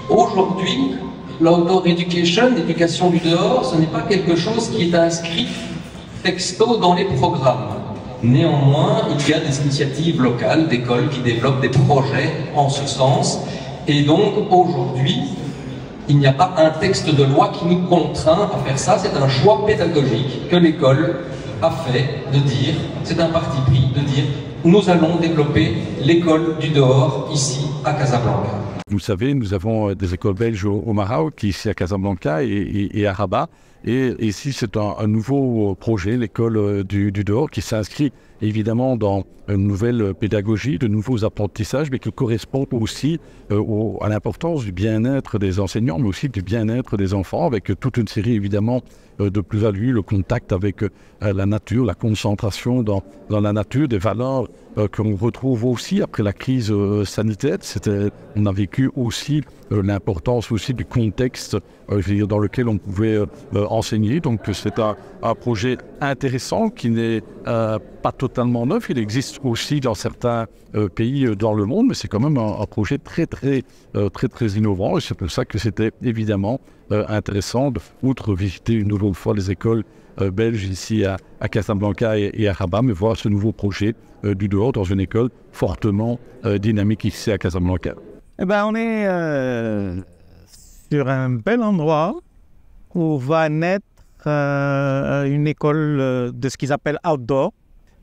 Aujourd'hui, l'outdoor education, l'éducation du dehors, ce n'est pas quelque chose qui est inscrit texto dans les programmes. Néanmoins, il y a des initiatives locales, d'écoles qui développent des projets en ce sens. Et donc, aujourd'hui, il n'y a pas un texte de loi qui nous contraint à faire ça. C'est un choix pédagogique que l'école a fait de dire, c'est un parti pris, de dire nous allons développer l'école du dehors ici à Casablanca. Vous savez, nous avons des écoles belges au Maroc, ici à Casablanca et à Rabat. Et ici, c'est un nouveau projet, l'école du dehors, qui s'inscrit évidemment dans une nouvelle pédagogie, de nouveaux apprentissages, mais qui correspond aussi à l'importance du bien-être des enseignants, mais aussi du bien-être des enfants, avec toute une série évidemment de plus-values, le contact avec la nature, la concentration dans la nature, des valeurs qu'on retrouve aussi après la crise sanitaire. On a vécu aussi l'importance aussi du contexte dans lequel on pouvait enseigner. Donc c'est un projet intéressant qui n'est pas totalement neuf. Il existe aussi dans certains pays dans le monde, mais c'est quand même un projet très innovant. Et c'est pour ça que c'était évidemment intéressant, outre visiter une nouvelle fois les écoles belges ici à Casablanca et à Rabat, mais voir ce nouveau projet du dehors dans une école fortement dynamique ici à Casablanca. Eh ben, on est sur un bel endroit où va naître une école de ce qu'ils appellent outdoor.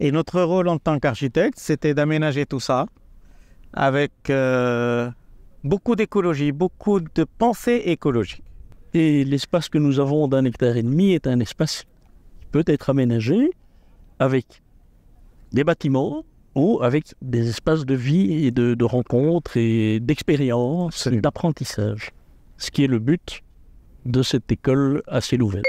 Et notre rôle en tant qu'architecte, c'était d'aménager tout ça avec beaucoup d'écologie, beaucoup de pensée écologique. Et l'espace que nous avons d'1,5 hectare est un espace qui peut être aménagé avec des bâtiments ou avec des espaces de vie et de rencontres et d'expériences, d'apprentissage. Ce qui est le but de cette école à ciel ouvert.